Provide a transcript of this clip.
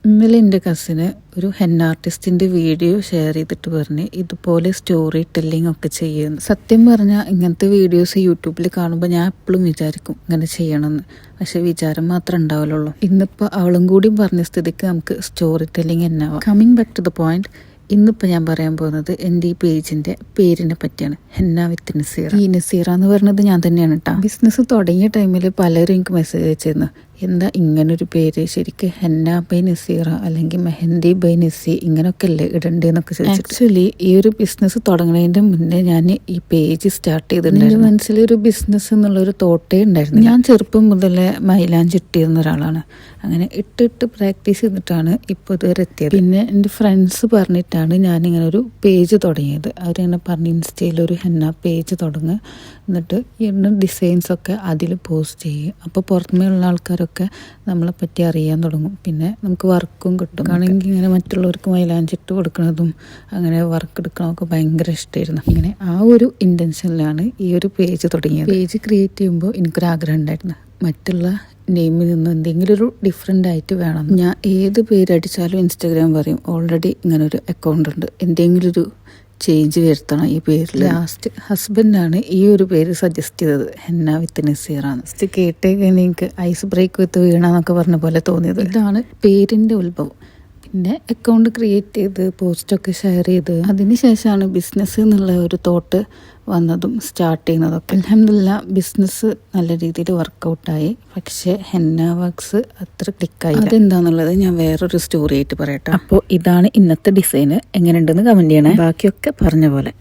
ഇന്നലെ എൻ്റെ കസിന് ഒരു ഹെന്ന ആർട്ടിസ്റ്റിൻ്റെ വീഡിയോ ഷെയർ ചെയ്തിട്ട് പറഞ്ഞ് ഇതുപോലെ സ്റ്റോറി ടെല്ലിംഗ് ഒക്കെ ചെയ്യുന്നു. സത്യം പറഞ്ഞാൽ ഇങ്ങനത്തെ വീഡിയോസ് യൂട്യൂബിൽ കാണുമ്പോൾ ഞാൻ എപ്പോഴും വിചാരിക്കും ഇങ്ങനെ ചെയ്യണമെന്ന്. പക്ഷെ വിചാരം മാത്രം ഉണ്ടാവലുള്ളൂ. ഇന്നിപ്പോൾ അവളും കൂടി പറഞ്ഞ സ്ഥിതിക്ക് നമുക്ക് സ്റ്റോറി ടെല്ലിംഗ് എന്നാവാം. Coming back to the point, ഇന്നിപ്പോൾ ഞാൻ പറയാൻ പോകുന്നത് എൻ്റെ ഈ പേജിൻ്റെ പേരിനെ പറ്റിയാണ്. Henna with Naseera. ഈ നസീറ എന്ന് പറയുന്നത് ഞാൻ തന്നെയാണ് കേട്ടോ. ബിസിനസ് തുടങ്ങിയ ടൈമിൽ പലരും എനിക്ക് മെസ്സേജ് അയച്ചിരുന്നു, എന്താ ഇങ്ങനൊരു പേര്, ശരിക്കും ഹെന്ന ബൈ നസീറ അല്ലെങ്കിൽ മെഹന്തി ബൈ നസി ഇങ്ങനെയൊക്കെ അല്ലേ ഇടണ്ടേന്നൊക്കെ ചോദിച്ചു. ആക്ച്വലി ഈ ഒരു ബിസിനസ് തുടങ്ങുന്നതിൻ്റെ മുന്നേ ഞാൻ ഈ പേജ് സ്റ്റാർട്ട് ചെയ്തിട്ടുണ്ടായിരുന്നു. എൻ്റെ മനസ്സിലൊരു ബിസിനസ് എന്നുള്ളൊരു തോട്ടേ ഉണ്ടായിരുന്നു. ഞാൻ ചെറുപ്പം മുതലേ മൈലാഞ്ചി ഇട്ടിരുന്ന ഒരാളാണ്. അങ്ങനെ ഇട്ടിട്ട് പ്രാക്ടീസ് ചെയ്തിട്ടാണ് ഇപ്പോൾ ഇതുവരെ എത്തിയത്. പിന്നെ എൻ്റെ ഫ്രണ്ട്സ് പറഞ്ഞിട്ടാണ് ഞാനിങ്ങനെ ഒരു പേജ് തുടങ്ങിയത്. അവരിങ്ങനെ പറഞ്ഞ് ഇൻസ്റ്റയിലൊരു ഹെന്ന പേജ് തുടങ്ങുക, എന്നിട്ട് ഇടുന്ന ഡിസൈൻസൊക്കെ അതിൽ പോസ്റ്റ് ചെയ്യും. അപ്പോൾ പുറത്തുനിന്നുള്ള ആൾക്കാരൊക്കെ നമ്മളെ പറ്റി അറിയാൻ തുടങ്ങും. പിന്നെ നമുക്ക് വർക്കും കിട്ടും. ആണെങ്കിൽ ഇങ്ങനെ മറ്റുള്ളവർക്ക് മൈലാഞ്ചിട്ട് കൊടുക്കുന്നതും അങ്ങനെ വർക്ക് എടുക്കണമൊക്കെ ഭയങ്കര ഇഷ്ടമായിരുന്നു. ഇങ്ങനെ ആ ഒരു ഇൻറ്റൻഷനിലാണ് ഈ ഒരു പേജ് തുടങ്ങിയത്. പേജ് ക്രിയേറ്റ് ചെയ്യുമ്പോൾ എനിക്കൊരാഗ്രഹം ഉണ്ടായിരുന്നു, മറ്റുള്ള നെയിമിൽ നിന്ന് എന്തെങ്കിലും ഒരു ഡിഫറെൻ്റ് ആയിട്ട് വേണം. ഞാൻ ഏത് പേരടിച്ചാലും ഇൻസ്റ്റാഗ്രാം പറയും ഓൾറെഡി ഇങ്ങനെ ഒരു അക്കൗണ്ട് ഉണ്ട്, എന്തെങ്കിലും ഒരു ചേഞ്ച് വരുത്തണം ഈ പേരിൽ. ലാസ്റ്റ് ഹസ്ബൻഡാണ് ഈ ഒരു പേര് സജസ്റ്റ് ചെയ്തത്, ഹെന്ന വിത്ത് നസീറാണ്. ഫസ്റ്റ് കേട്ടേ എനിക്ക് ഐസ് ബ്രേക്ക് വിത്ത് വീണ എന്നൊക്കെ പറഞ്ഞ പോലെ തോന്നിയത്. ഇതാണ് പേരിൻ്റെ ഉത്ഭവം. പിന്നെ അക്കൗണ്ട് ക്രിയേറ്റ് ചെയ്ത് പോസ്റ്റൊക്കെ ഷെയർ ചെയ്ത് അതിന് ശേഷമാണ് ബിസിനസ് എന്നുള്ള ഒരു തോട്ട് വന്നതും സ്റ്റാർട്ട് ചെയ്യുന്നതൊക്കെ. അൽഹംദുലില്ലാ ബിസിനസ് നല്ല രീതിയിൽ വർക്കൗട്ടായി. പക്ഷേ ഹെന്ന വർക്ക്സ് അത്ര ക്ലിക്കായി. അതെന്താന്നുള്ളത് ഞാൻ വേറൊരു സ്റ്റോറി ആയിട്ട് പറയട്ടെ. അപ്പോൾ ഇതാണ് ഇന്നത്തെ ഡിസൈന്. എങ്ങനെയുണ്ടെന്ന് കമൻറ്റ് ചെയ്യണേ. ബാക്കിയൊക്കെ പറഞ്ഞ പോലെ.